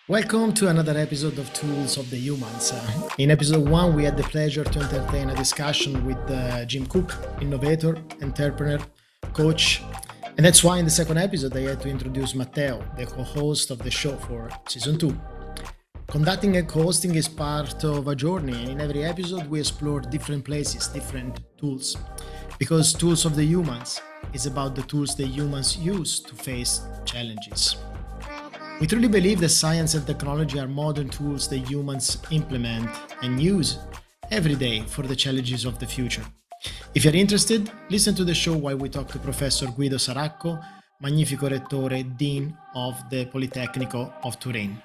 Welcome to another episode of Tools of the Humans. In episode 1, we had the pleasure to entertain a discussion with Jim Cook, innovator, entrepreneur, coach. And that's why in the second episode, I had to introduce Matteo, the co-host of the show for season 2. Conducting and co-hosting is part of a journey, and in every episode, we explore different places, different tools. Because Tools of the Humans is about the tools the humans use to face challenges. We truly believe that science and technology are modern tools that humans implement and use every day for the challenges of the future. If you're interested, listen to the show while we talk to Professor Guido Saracco, Magnifico Rettore, Dean of the Politecnico of Torino.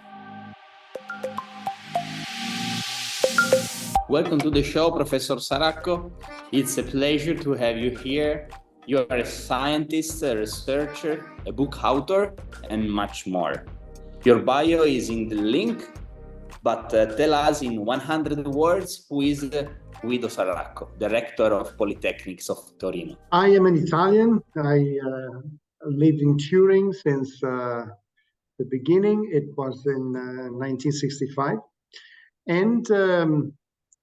Welcome to the show, Professor Saracco. It's a pleasure to have you here. You are a scientist, a researcher, a book author, and much more. Your bio is in the link, but tell us in 100 words who is Guido Saracco, Director of Politecnico of Torino. I am an Italian. I lived in Turin since the beginning. It was in 1965. And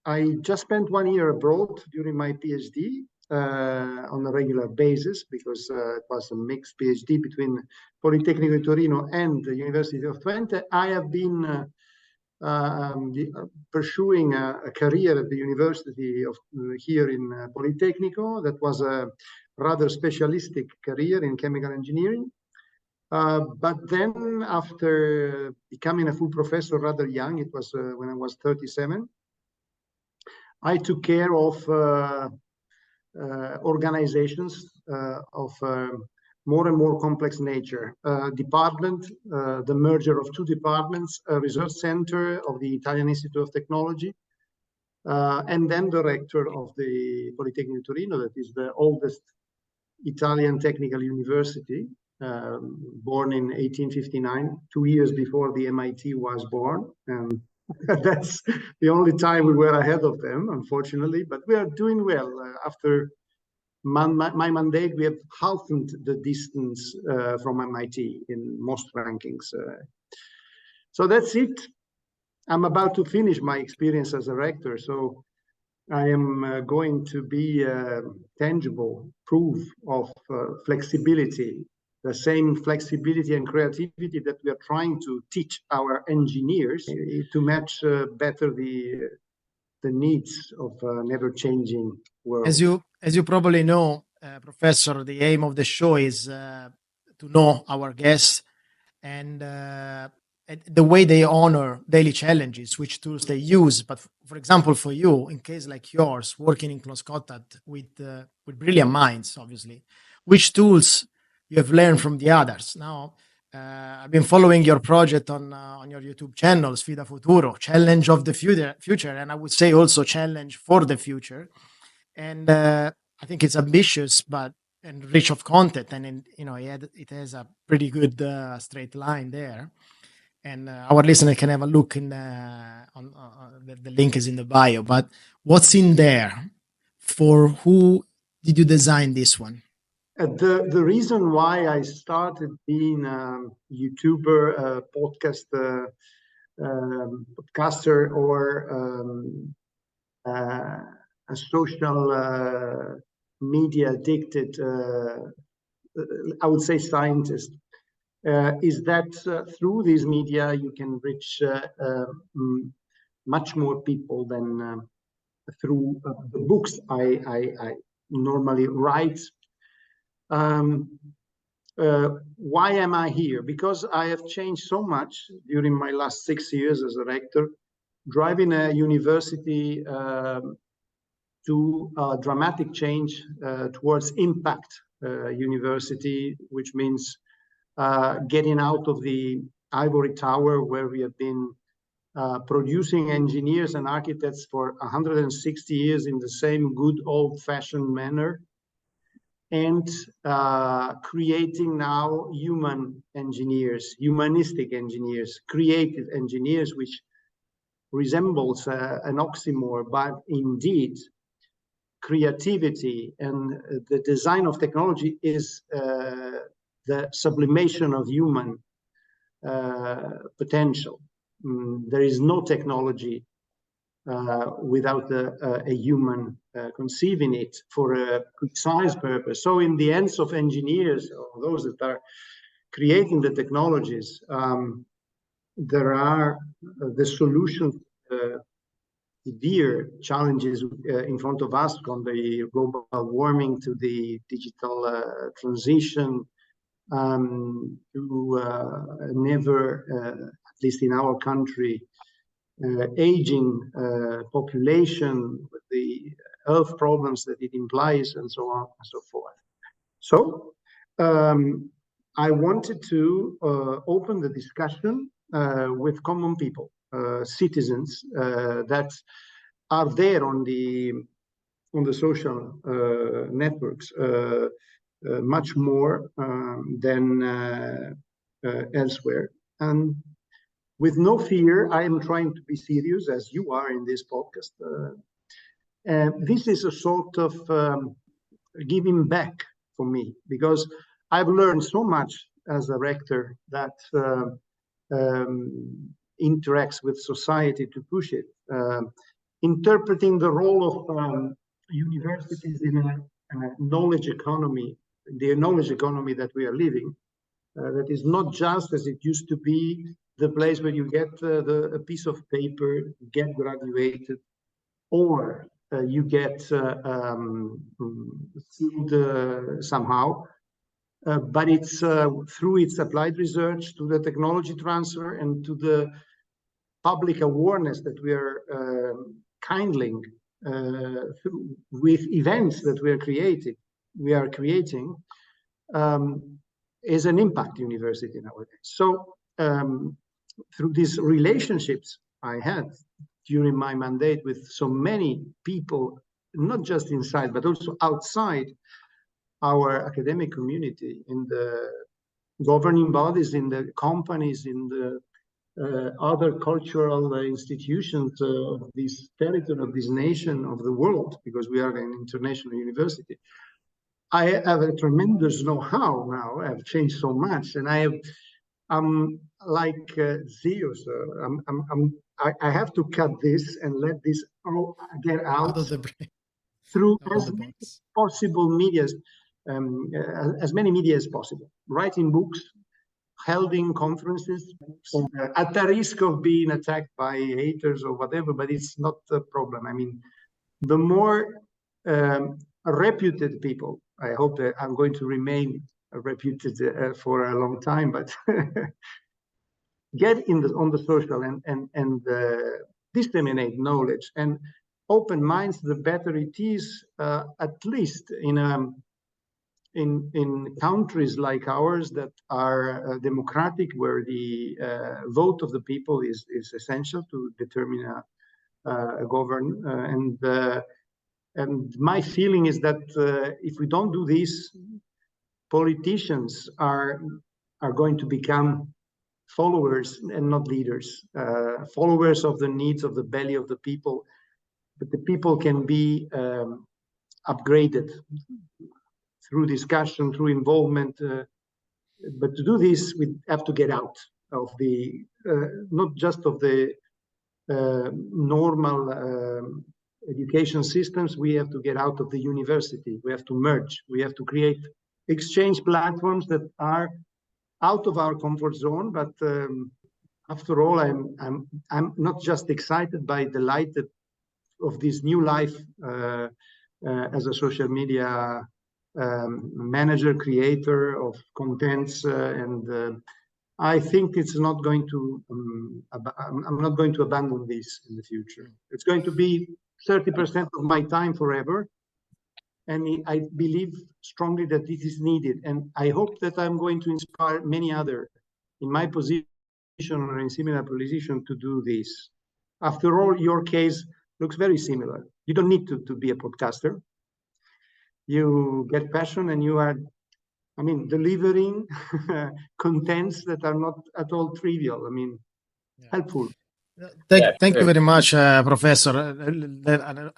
I just spent 1 year abroad during my PhD on a regular basis because it was a mixed PhD between Politecnico of Torino and the University of Twente. I have been pursuing a career at the University of here in Politecnico. That was a rather specialistic career in chemical engineering. But then after becoming a full professor rather young, it was when I was 37, I took care of organizations of more and more complex nature. Department, the merger of two departments, a research center of the Italian Institute of Technology, and then director of the Politecnico of Torino, that is the oldest Italian technical university, born in 1859, 2 years before the MIT was born. And that's the only time we were ahead of them, unfortunately, but we are doing well. After my mandate, we have halved the distance from MIT in most rankings. So that's it. I'm about to finish my experience as a rector, so I am going to be tangible proof of flexibility, the same flexibility and creativity that we are trying to teach our engineers to match better the needs of an ever-changing world. As you probably know, Professor, the aim of the show is to know our guests and the way they honor daily challenges, which tools they use. But for example, for you, in case like yours, working in close contact with brilliant minds, obviously, which tools you have learned from the others. Now, I've been following your project on your YouTube channel, Sfida Futuro, Challenge of the Future, and I would say also Challenge for the Future. And I think it's ambitious, and rich of content, and it has a pretty good straight line there. And our listener can have a look in the link is in the bio. But what's in there? For who did you design this one? The reason why I started being a YouTuber, podcaster, or a social media addicted, I would say scientist, is that through these media you can reach much more people than through the books I normally write. Why am I here? Because I have changed so much during my last 6 years as a rector, driving a university to a dramatic change towards impact university, which means getting out of the ivory tower where we have been producing engineers and architects for 160 years in the same good old-fashioned manner, and creating now human engineers, humanistic engineers, creative engineers, which resembles an oxymoron, but indeed creativity and the design of technology is the sublimation of human potential. There is no technology without a human conceiving it for a precise purpose. So in the hands of engineers or those that are creating the technologies, there are the solutions, severe challenges in front of us, from the global warming to the digital transition, to never, at least in our country, aging population, with the health problems that it implies, and so on and so forth. So I wanted to open the discussion with common people, citizens that are there on the social networks much more than elsewhere. And with no fear, I am trying to be serious, as you are in this podcast. This is a sort of giving back for me, because I've learned so much as a rector that interacts with society to push it, interpreting the role of universities in a knowledge economy, the knowledge economy that we are living, that is not just as it used to be, the place where you get a piece of paper, get graduated, or you get food somehow. But it's through its applied research, to the technology transfer, and to the public awareness that we are kindling with events that we are creating, is an impact university nowadays. So through these relationships I had during my mandate with so many people, not just inside, but also outside our academic community, in the governing bodies, in the companies, in the other cultural institutions of this territory, of this nation, of the world, because we are an international university, I have a tremendous know-how now. I've changed so much, and I'm like Zeus. I have to cut this and let this all get out through as many possible medias, as many media as possible. Writing books, holding conferences, at the risk of being attacked by haters or whatever, but it's not a problem. I mean, the more reputed people, I hope that I'm going to remain reputed for a long time, but get on the social and disseminate knowledge and open minds, the better it is, at least in countries like ours that are democratic, where the vote of the people is essential to determine a govern. And my feeling is that if we don't do this, politicians are going to become followers and not leaders, followers of the needs of the belly of the people. But the people can be upgraded through discussion, through involvement. But to do this, we have to get out of the, not just of the normal education systems, we have to get out of the university. We have to merge. We have to create exchange platforms that are out of our comfort zone. But after all, I'm not just excited, but delighted of this new life as a social media manager, creator of contents, and I think it's not going to. I'm not going to abandon this in the future. It's going to be 30% of my time forever, and I believe strongly that this is needed. And I hope that I'm going to inspire many others in my position or in similar position to do this. After all, your case looks very similar. You don't need to be a podcaster. You get passion, and you are, I mean, delivering contents that are not at all trivial. I mean, helpful. Thank you very much, Professor.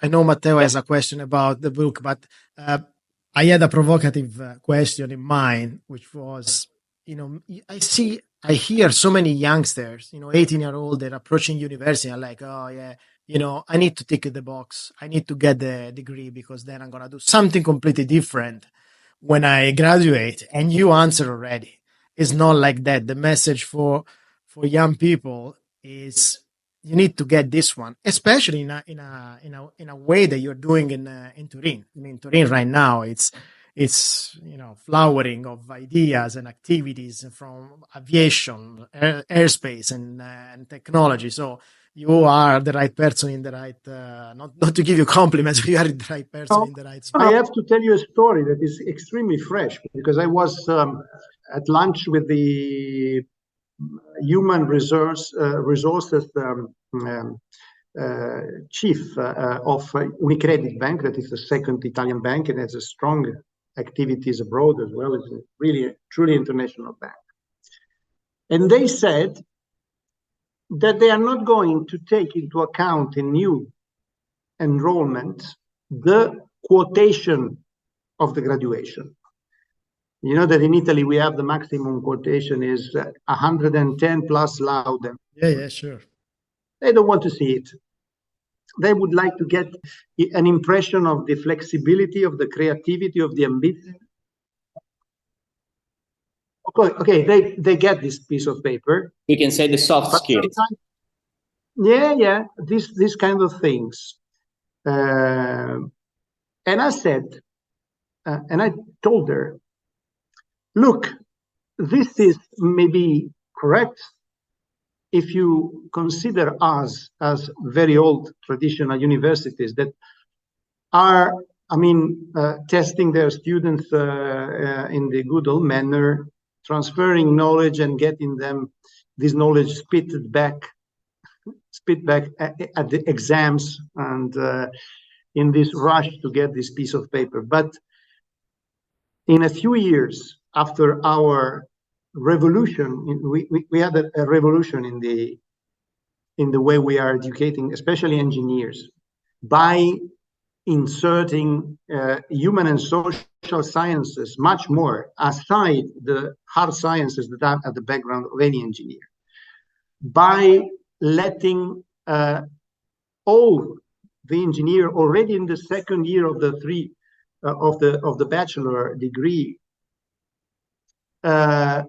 I know Matteo has a question about the book, but I had a provocative question in mind, which was, I see I hear so many youngsters, 18-year-old, they're approaching university and like, oh yeah, I need to tick the box. I need to get the degree because then I'm gonna do something completely different when I graduate. And you answer already. It's not like that. The message for young people is you need to get this one, especially in a way that you're doing in Turin. I mean, Turin right now, it's flowering of ideas and activities from aviation, airspace, and technology. So you are the right person in the right, not to give you compliments, but you are the right person in the right spot. I have to tell you a story that is extremely fresh, because I was at lunch with the human resources chief of Unicredit Bank, that is the second Italian bank and has a strong activities abroad as well. It's really a truly international bank. And they said that they are not going to take into account in new enrollment the quotation of the graduation. You know that in Italy we have the maximum quotation is 110 plus laude. Yeah, sure. They don't want to see it. They would like to get an impression of the flexibility, of the creativity, of the ambition. Okay, they get this piece of paper. We can say the soft skills. Yeah, this kind of things. And I said, and I told her, look, this is maybe correct if you consider us as very old traditional universities that are, testing their students in the good old manner, transferring knowledge and getting them this knowledge spit back at the exams, and in this rush to get this piece of paper. But in a few years after our revolution, we had a revolution in the way we are educating, especially engineers, by inserting human and social sciences much more aside the hard sciences that are at the background of any engineer, by letting all the engineer already in the second year of the of the bachelor degree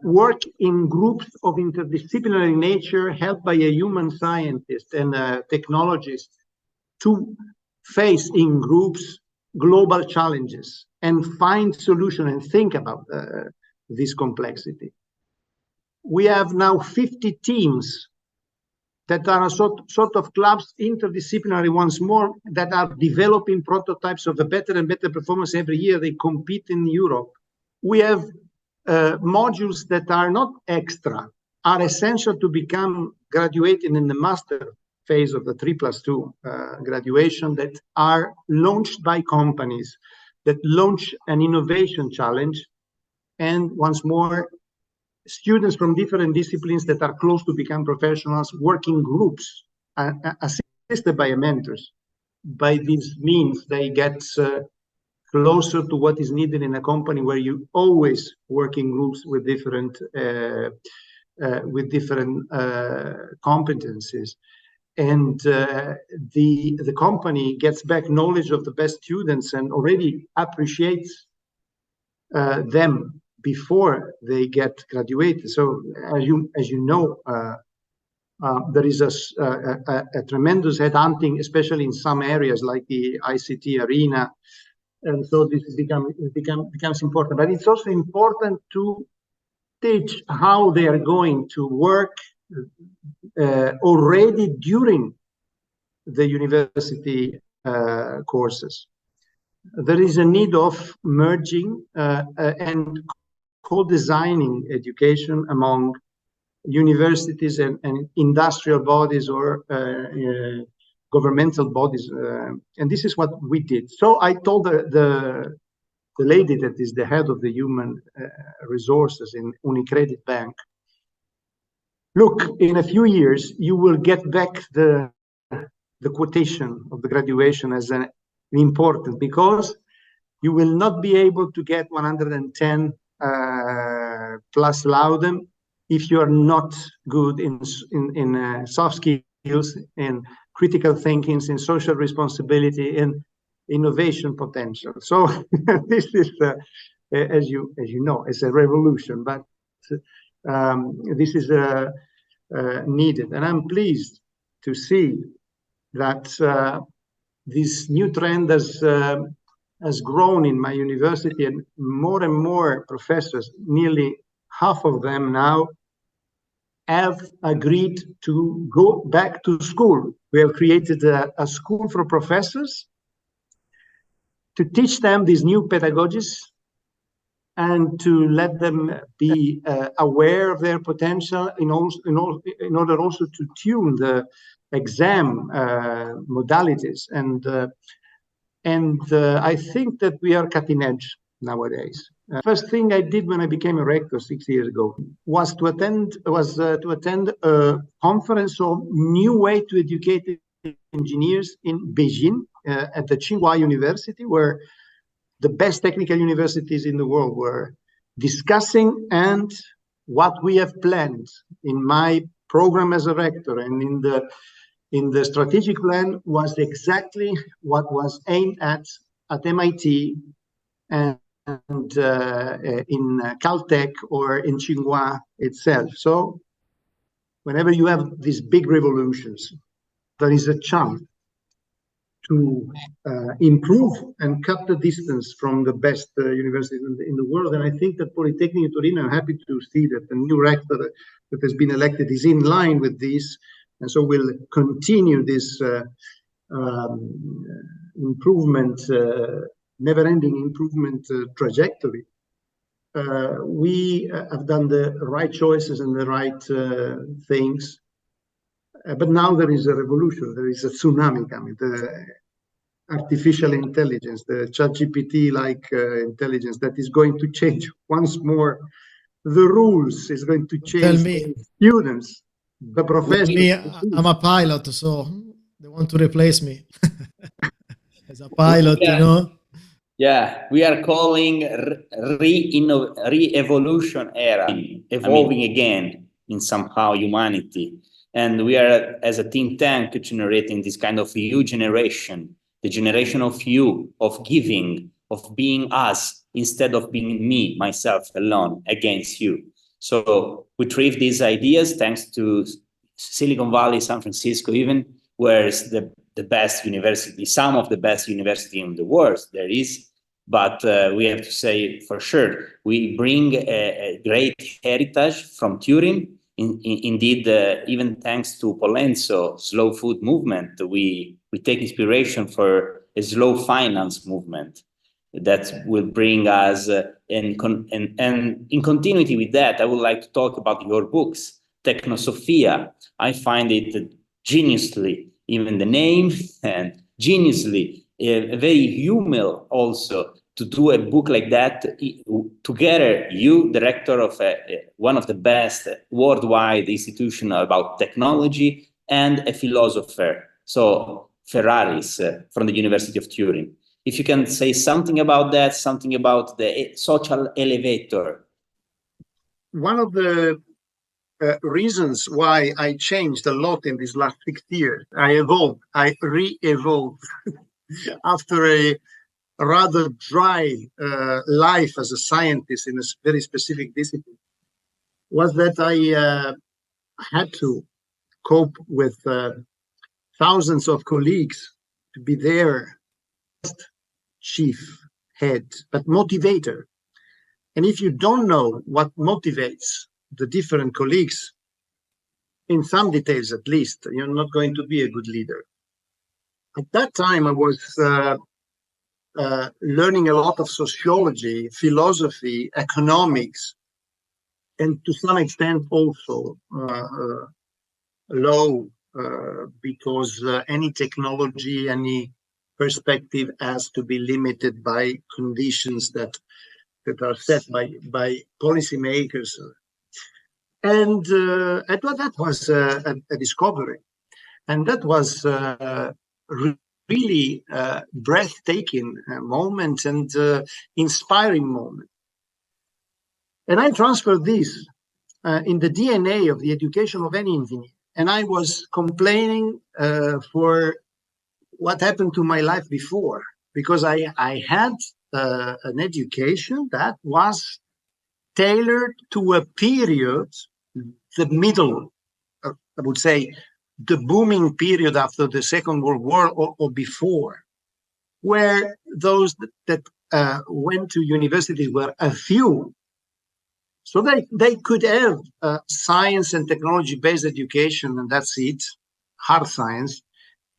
work in groups of interdisciplinary nature, helped by a human scientist and a technologist, to face in groups global challenges and find solutions and think about this complexity. We have now 50 teams that are a sort of clubs, interdisciplinary once more, that are developing prototypes of a better and better performance every year. They compete in Europe. We have modules that are not extra, are essential to become graduating in the master phase of the 3+2 graduation, that are launched by companies that launch an innovation challenge. And once more, students from different disciplines that are close to become professionals, working groups, assisted by mentors. By this means, they get closer to what is needed in a company where you always work in groups with different competencies. And the company gets back knowledge of the best students and already appreciates them before they get graduated. So as you know, there is a tremendous headhunting, especially in some areas like the ICT arena, and so this becomes important. But it's also important to teach how they are going to work already during the university courses. There is a need of merging and co-designing education among universities and industrial bodies or governmental bodies, and this is what we did. So I told the lady that is the head of the human resources in Unicredit Bank, look, in a few years you will get back the quotation of the graduation as an important, because you will not be able to get 110 plus laude if you are not good in soft skills, in critical thinking, in social responsibility, in innovation potential. So this is, as you know, it's a revolution, but this is needed. And I'm pleased to see that this new trend has grown in my university, and more professors, nearly half of them now, have agreed to go back to school. We have created a school for professors to teach them these new pedagogies and to let them be aware of their potential in order also to tune the exam modalities. And I think that we are cutting edge nowadays. First thing I did when I became a rector 6 years ago was to attend a conference of new way to educate engineers in Beijing at the Tsinghua University, where the best technical universities in the world were discussing, and what we have planned in my program as a rector and in the strategic plan was exactly what was aimed at MIT and in Caltech or in Tsinghua itself. So whenever you have these big revolutions, there is a chance to improve and cut the distance from the best universities in the world. And I think that Politecnico of Torino, I'm happy to see that the new rector that has been elected is in line with this. And so we'll continue this improvement, never-ending improvement trajectory. We have done the right choices and the right things. But now there is a revolution, there is a tsunami coming, the artificial intelligence, the ChatGPT-like intelligence that is going to change once more the rules, is going to change the students, the professors. Me, I'm a pilot, so they want to replace me as a pilot, you know? Yeah, we are calling re-evolution era, evolving again in somehow humanity. And we are, as a think tank, generating this kind of you generation, the generation of you, of giving, of being us, instead of being me, myself, alone, against you. So we thrive these ideas thanks to Silicon Valley, San Francisco, even, where is the best university, some of the best university in the world there is. But we have to say for sure, we bring a great heritage from Turin. Indeed, even thanks to Polenzo slow food movement, we take inspiration for a slow finance movement that will bring us, and in continuity with that, I would like to talk about your books, Technosophia. I find it geniusly, even the name, and geniusly, very humble also, to do a book like that together, you, director of one of the best worldwide institution about technology, and a philosopher, so Ferraris from the University of Turin. If you can say something about that, something about the social elevator. One of the reasons why I changed a lot in these last 6 years, I re-evolved after a rather dry life as a scientist in a very specific discipline, was that I had to cope with thousands of colleagues, to be their chief head, but motivator. And if you don't know what motivates the different colleagues, in some details at least, you're not going to be a good leader. At that time, I was learning a lot of sociology, philosophy, economics, and to some extent also law, because any technology, any perspective has to be limited by conditions that are set by policymakers. And that was a discovery. And that was really breathtaking moment and inspiring moment. And I transferred this in the DNA of the education of any engineer. And I was complaining for what happened to my life before, because I had an education that was tailored to a period, the middle, I would say, the booming period after the Second World War or before, where those that went to university were a few. So they could have science and technology-based education, and that's it, hard science,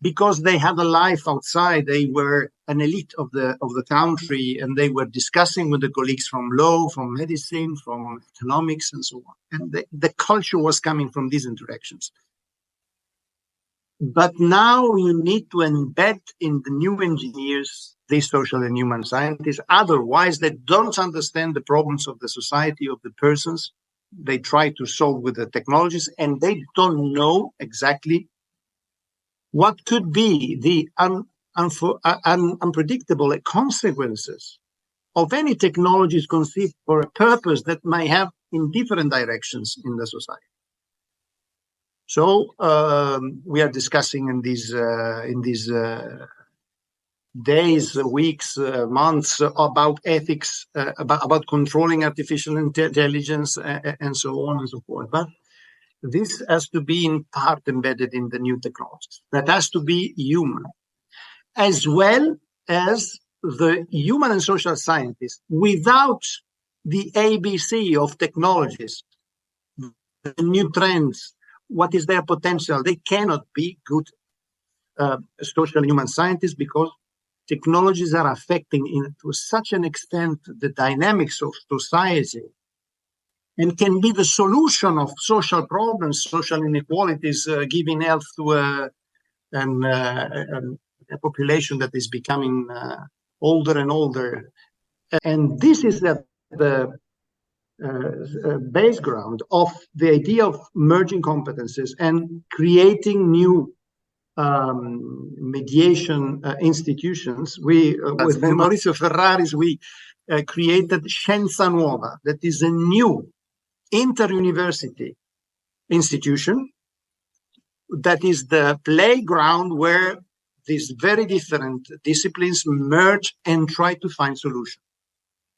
because they had a life outside. They were an elite of the country, and they were discussing with the colleagues from law, from medicine, from economics, and so on. And the culture was coming from these interactions. But now you need to embed in the new engineers these social and human scientists. Otherwise, they don't understand the problems of the society, of the persons. They try to solve with the technologies, and they don't know exactly what could be the unpredictable consequences of any technologies conceived for a purpose that may have in different directions in the society. So we are discussing in these days, weeks, months about ethics, about controlling artificial intelligence, and so on and so forth. But this has to be in part embedded in the new technologies. That has to be human, as well as the human and social scientists. Without the ABC of technologies, the new trends, what is their potential? They cannot be good social and human scientists, because technologies are affecting to such an extent the dynamics of society, and can be the solution of social problems, social inequalities, giving health to a population that is becoming older and older. And this is the background of the idea of merging competences and creating new mediation institutions. We, with Maurizio Ferraris, we created Scienza Nuova, that is a new inter-university institution that is the playground where these very different disciplines merge and try to find solutions.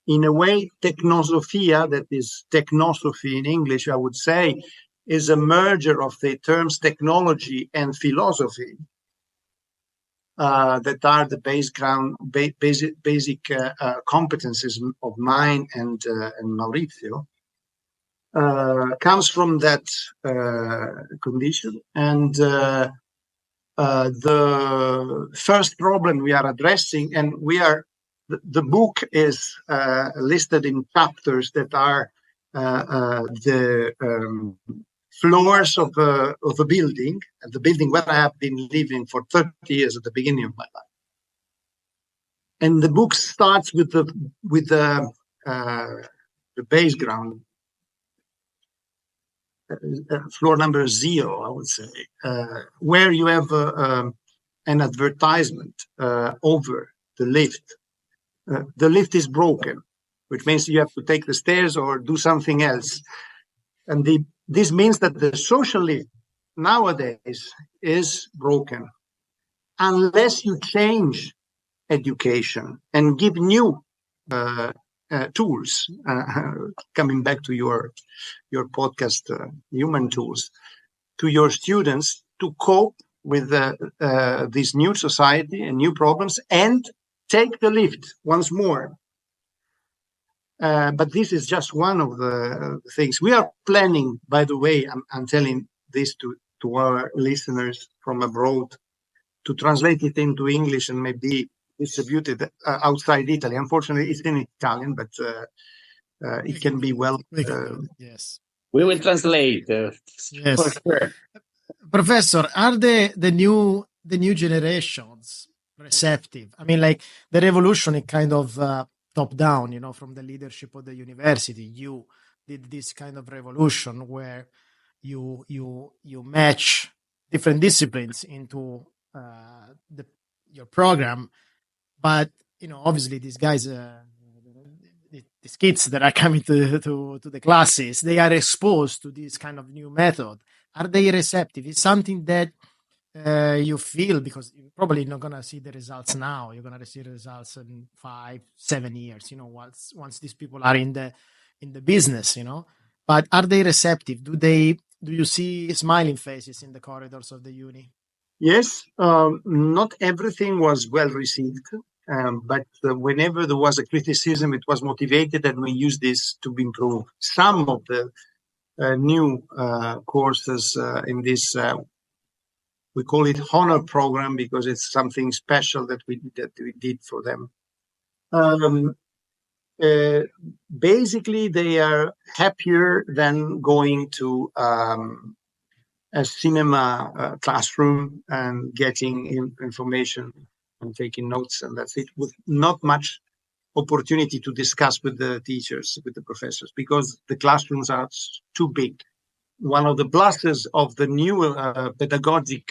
In a way, technosophia, that is technosophy in English, I would say, is a merger of the terms technology and philosophy that are the basic competences of mine and Maurizio. Comes from that condition. And the first problem we are addressing, and the book is listed in chapters that are the floors of a building, the building where I have been living for 30 years at the beginning of my life. And the book starts with the base ground, floor number 0, I would say, where you have an advertisement over the lift. The lift is broken, which means you have to take the stairs or do something else. And this means that the social lift nowadays is broken. Unless you change education and give new tools, coming back to your podcast, human tools, to your students to cope with this new society and new problems and take the lift once more. But this is just one of the things. We are planning, by the way, I'm telling this to our listeners from abroad, to translate it into English and maybe distribute it outside Italy. Unfortunately, it's in Italian, but it can be well. Yes. We will translate. Yes. For sure. Professor, are the new generations receptive? I mean, like the revolution is kind of top down, from the leadership of the university. You did this kind of revolution where you match different disciplines into your program, but obviously these guys these kids that are coming to the classes, they are exposed to this kind of new method. Are they receptive? It's something that you feel, because you're probably not going to see the results now. You're going to see the results in 5-7 years, once these people are in the business, but are they receptive? Do you see smiling faces in the corridors of the uni? Yes, not everything was well received, but whenever there was a criticism, it was motivated, and we used this to improve some of the new courses in this. We call it honor program because it's something special that we did for them. Basically, they are happier than going to a cinema classroom and getting information and taking notes, and that's it, with not much opportunity to discuss with the teachers, with the professors, because the classrooms are too big. One of the pluses of the new pedagogic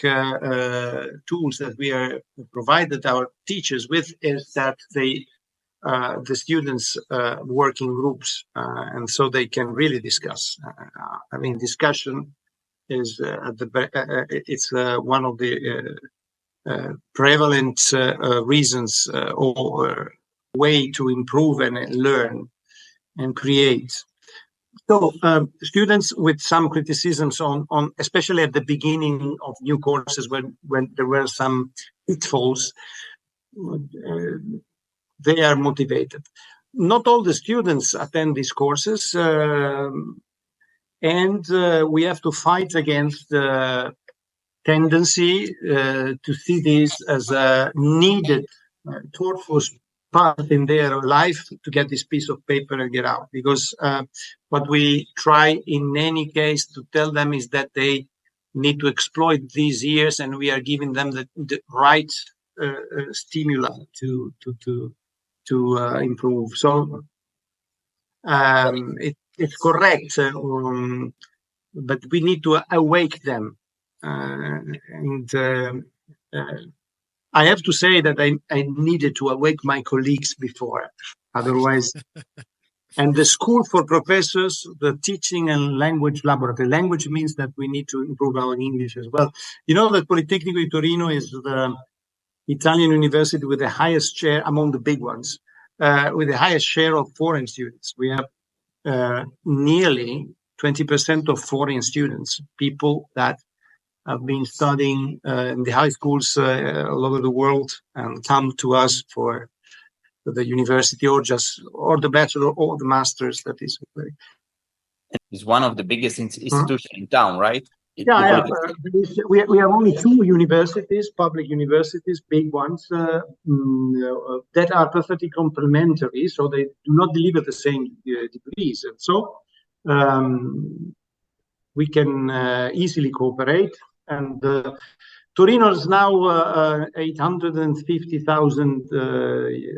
tools that we are provided our teachers with is that the students work in groups, and so they can really discuss. Discussion is it's one of the prevalent reasons or way to improve and learn and create. So students with some criticisms on especially at the beginning of new courses when there were some pitfalls, they are motivated. Not all the students attend these courses, and we have to fight against the tendency to see this as a needed tortuous part in their life to get this piece of paper and get out. Because what we try in any case to tell them is that they need to exploit these years, and we are giving them the right stimuli to improve. So it's correct, but we need to awake them. I have to say that I needed to awake my colleagues before, otherwise. And the school for professors, the teaching and language laboratory. Language means that we need to improve our English as well. You know that Politecnico of Torino is the Italian university with the highest share among the big ones, with the highest share of foreign students. We have nearly 20% of foreign students, people that have been studying in the high schools all over the world and come to us for the university or the bachelor or the master's. That is it's one of the biggest institutions in town, right? We have only 2 universities, public universities, big ones, that are perfectly complementary, so they do not deliver the same degrees, and so we can easily cooperate. And Torino is now 850,000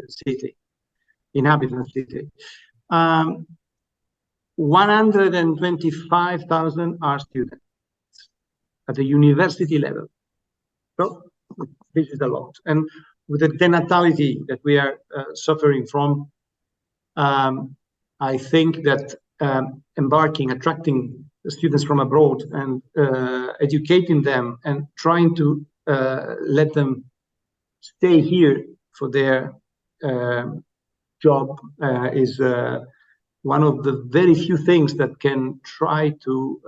city, inhabitant city. 125,000 are students at the university level. So this is a lot. And with the denatality that we are suffering from, I think that attracting students from abroad and educating them and trying to let them stay here for their job is one of the very few things that can try to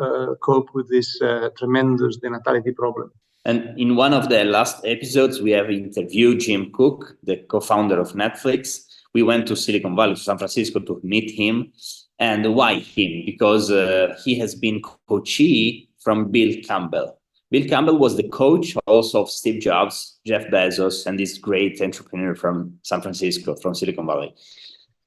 cope with this tremendous denatality problem. And in one of the last episodes, we have interviewed Jim Cook, the co-founder of Netflix. We went to Silicon Valley, to San Francisco, to meet him. And why him? Because he has been coachee from Bill Campbell. Bill Campbell was the coach also of Steve Jobs, Jeff Bezos, and this great entrepreneur from San Francisco, from Silicon Valley.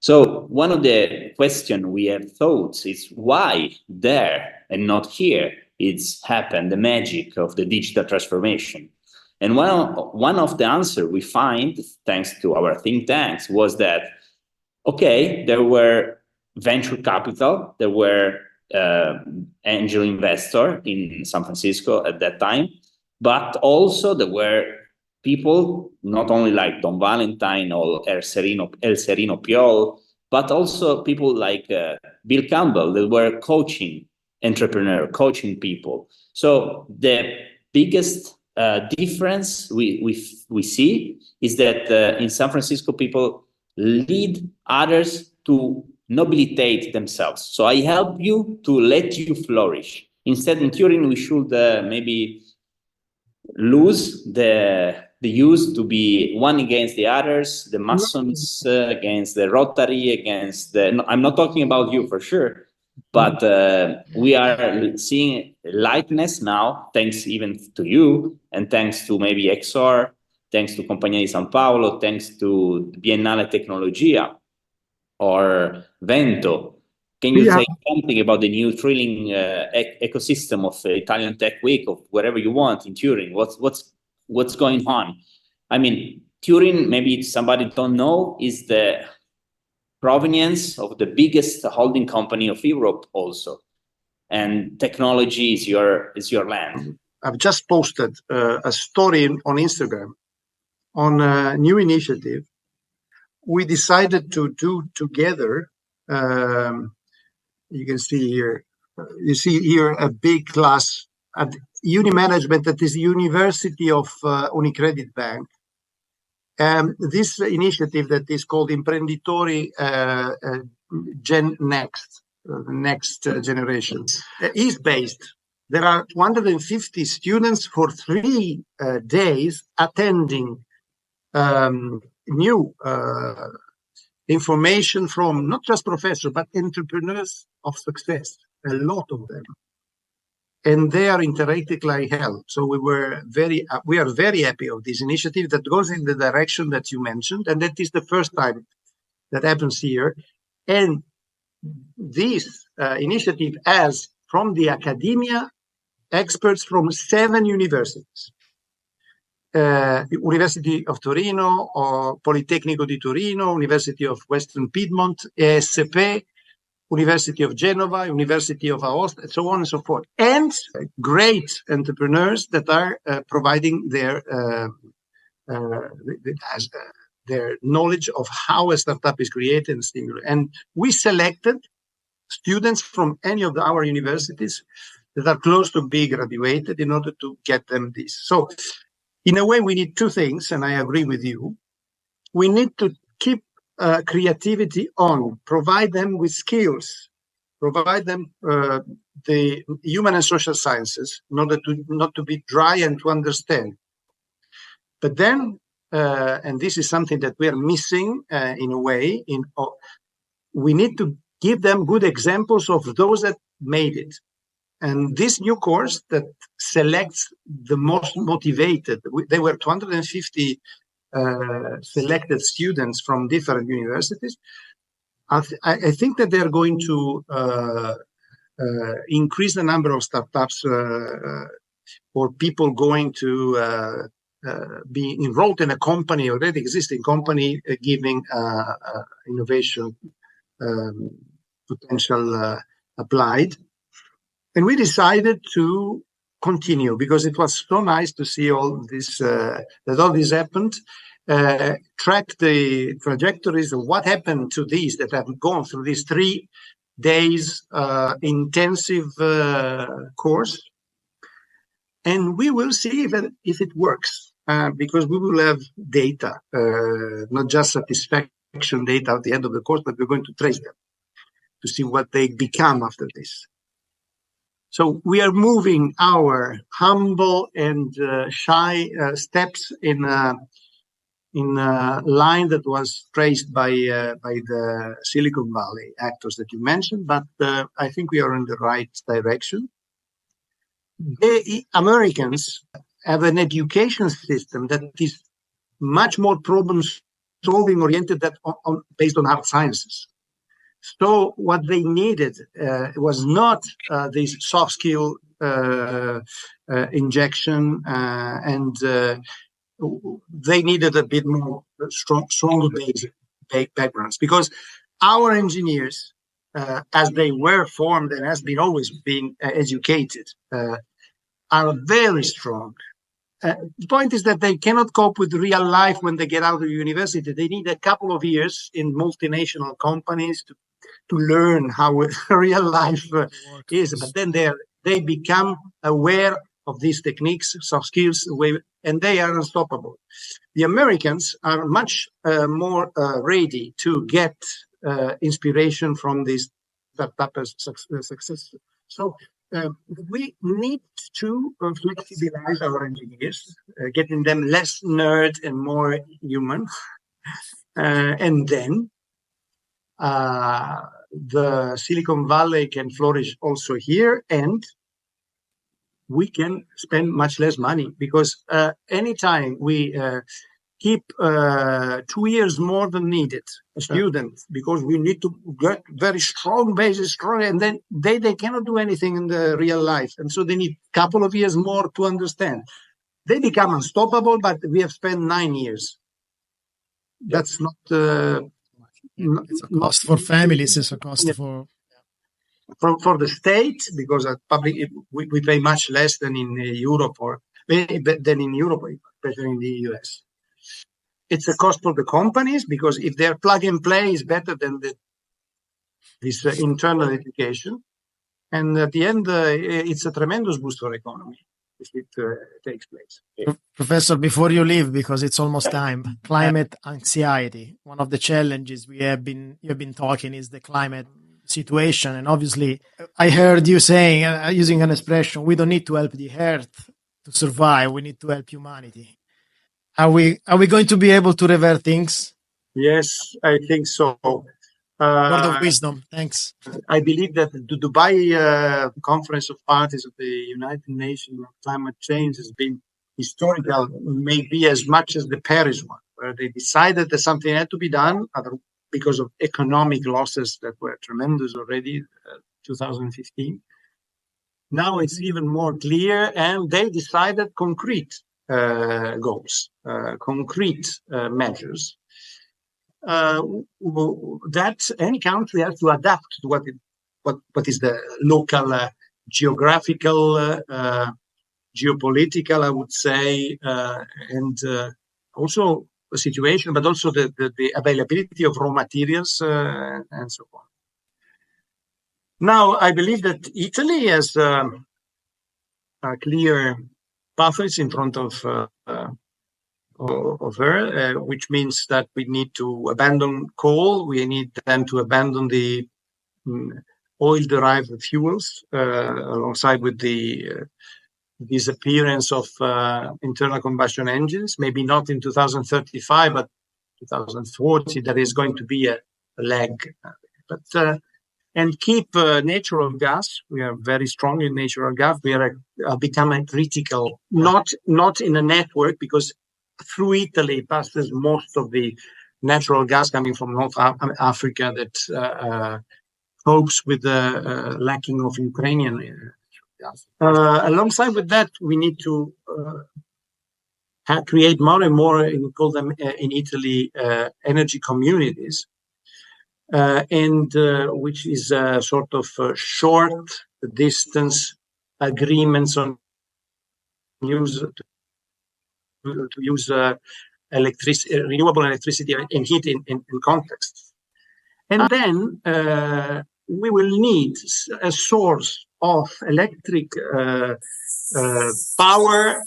So one of the questions we have thought is why there and not here it's happened, the magic of the digital transformation. And one of the answers we find, thanks to our think tanks, was that, okay, there were venture capital, there were angel investor in San Francisco at that time, but also there were people, not only like Don Valentine or El Serino Piol, but also people like Bill Campbell that were coaching people. So the biggest difference we see is that in San Francisco, people lead others to nobilitate themselves. So I help you to let you flourish. Instead, in Turin, we should maybe lose the use to be one against the others, the Masons against the Rotary, against the. No, I'm not talking about you for sure, but we are seeing lightness now, thanks even to you, and thanks to maybe XR, thanks to Compagnia di San Paolo, thanks to Biennale Tecnologia or Vento. Can you say something about the new thrilling ecosystem of Italian Tech Week, of wherever you want in Turin? What's going on? I mean, Turin, maybe somebody don't know, is the provenience of the biggest holding company of Europe also, and technology is your land. I've just posted a story on Instagram on a new initiative we decided to do together. You can see here, a big class at Uni Management at this University of Unicredit Bank. This initiative that is called Imprenditori Gen Next, next generation, is based. There are 250 students for 3 days attending new information from not just professors, but entrepreneurs of success, a lot of them. And they are interacting like hell. So we are very happy of this initiative that goes in the direction that you mentioned. And that is the first time that happens here. And this initiative has, from the academia, experts from 7 universities. University of Torino, or Politecnico di Torino, University of Western Piedmont, ESP, University of Genova, University of Aosta, and so on and so forth. And great entrepreneurs that are providing their knowledge of how a startup is created and stimulated. And we selected students from any of our universities that are close to being graduated in order to get them this. So in a way, we need 2 things, and I agree with you. We need to keep creativity on, provide them with skills, provide them the human and social sciences in order to not to be dry and to understand. But then, and this is something that we are missing in a way, we need to give them good examples of those that made it. And this new course that selects the most motivated, there were 250 selected students from different universities. I think that they're going to increase the number of startups or people going to be enrolled in a company, already existing company, giving innovation potential applied. And we decided to continue because it was so nice to see all this, that all this happened, track the trajectories of what happened to these that have gone through these 3 days intensive course. And we will see if it works, because we will have data, not just satisfaction data at the end of the course, but we're going to trace them to see what they become after this. So we are moving our humble and shy steps in a line that was traced by the Silicon Valley actors that you mentioned, but I think we are in the right direction. The Americans have an education system that is much more problem-solving oriented based on hard sciences. So what they needed was not this soft skill injection, and they needed a bit more stronger backgrounds, because our engineers, as they were formed and has been always been educated, are very strong the point is that they cannot cope with real life when they get out of university. They need a couple of years in multinational companies to learn how real life is. But then they become aware of these techniques, soft skills, and they are unstoppable. The Americans are much more ready to get inspiration from these startup success. So we need to flexibilize our engineers, getting them less nerd and more human. And then the Silicon Valley can flourish also here, and we can spend much less money, because anytime we keep 2 years more than needed a student, because we need to get very strong basis, and then they cannot do anything in the real life, and so they need a couple of years more to understand. They become unstoppable, but we have spent 9 years. That's not it's a cost for families, it's a cost for the state, because at public we pay much less than in Europe, especially in the US. It's a cost for the companies, because if their plug and play is better than this internal education, and at the end it's a tremendous boost for economy if it takes place. Professor, before you leave, because it's almost time, climate anxiety. One of the challenges you've been talking is the climate situation, and obviously I heard you saying, using an expression, we don't need to help the earth to survive, we need to help humanity. Are we going to be able to revert things? Yes, I think so. Word of wisdom. Thanks. I believe that the Dubai Conference of Parties of the United Nations on Climate Change has been historical, maybe as much as the Paris one, where they decided that something had to be done because of economic losses that were tremendous already, 2015. Now it's even more clear, and they decided concrete goals, concrete measures. That any country has to adapt to what is the local geographical, geopolitical, I would say, and also the situation, but also the availability of raw materials and so on. Now, I believe that Italy has clear pathways in front of her, which means that we need to abandon coal. We need then to abandon the oil-derived fuels, alongside with the disappearance of internal combustion engines. Maybe not in 2035, but 2040, there is going to be a lag. And keep natural gas. We are very strong in natural gas. We are becoming critical, not in a network, because through Italy passes most of the natural gas coming from North Africa that copes with the lacking of Ukrainian gas. Alongside with that, we need to create more and more, we call them in Italy, energy communities, and which is a sort of short distance agreements on to use renewable electricity and heat in context. And then we will need a source of electric power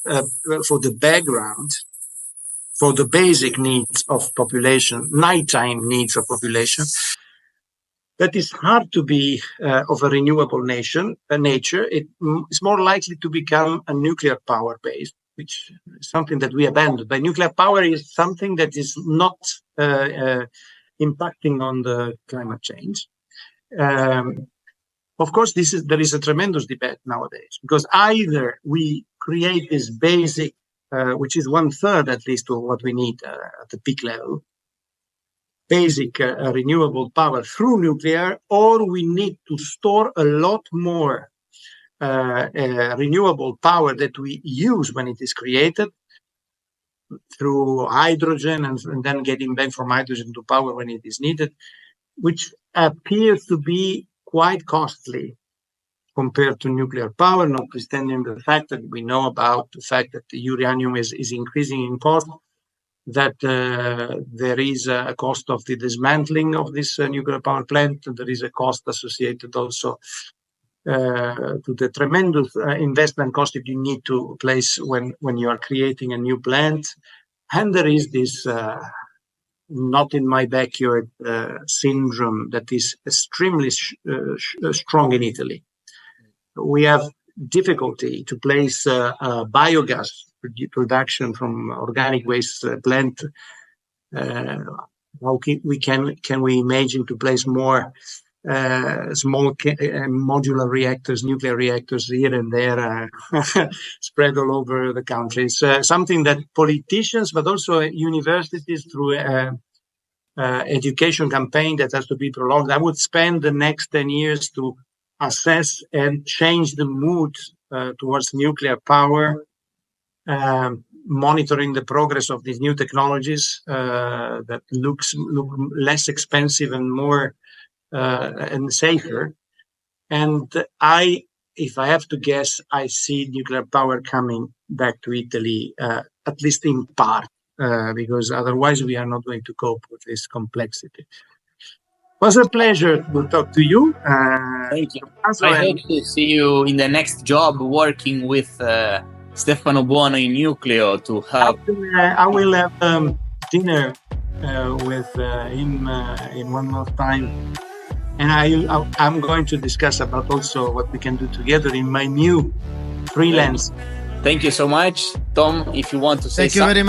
for the background, for the basic needs of population, nighttime needs of population. That is hard to be of a renewable nature. It's more likely to become a nuclear power based, which is something that we abandoned. But nuclear power is something that is not impacting on the climate change. Of course, there is a tremendous debate nowadays, because either we create this basic, which is 1/3 at least of what we need at the peak level, basic renewable power through nuclear, or we need to store a lot more renewable power that we use when it is created through hydrogen, and then getting back from hydrogen to power when it is needed, which appears to be quite costly. compared to nuclear power, notwithstanding the fact that we know about the fact that the uranium is increasing in cost, that there is a cost of the dismantling of this nuclear power plant. There is a cost associated also to the tremendous investment cost that you need to place when you are creating a new plant. And there is this not in my backyard syndrome that is extremely strong in Italy. We have difficulty to place biogas production from organic waste plant. How can we imagine to place more small modular reactors, nuclear reactors here and there, spread all over the country? It's something that politicians, but also universities, through education campaign that has to be prolonged. I would spend the next 10 years to assess and change the mood towards nuclear power, monitoring the progress of these new technologies that look less expensive and more and safer. And if I have to guess, I see nuclear power coming back to Italy, at least in part, because otherwise we are not going to cope with this complexity. It was a pleasure to talk to you. Thank you. I hope to see you in the next job working with Stefano Buono in Nucleo to help. I will have dinner with him in 1 month time. And I'm going to discuss about also what we can do together in my new freelance. Thank you so much. Tom, if you want to say something.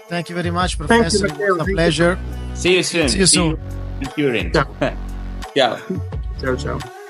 Thank you very much, Professor. Thank you, It's a pleasure. See you soon. See you soon. In Turin. Ciao. Ciao.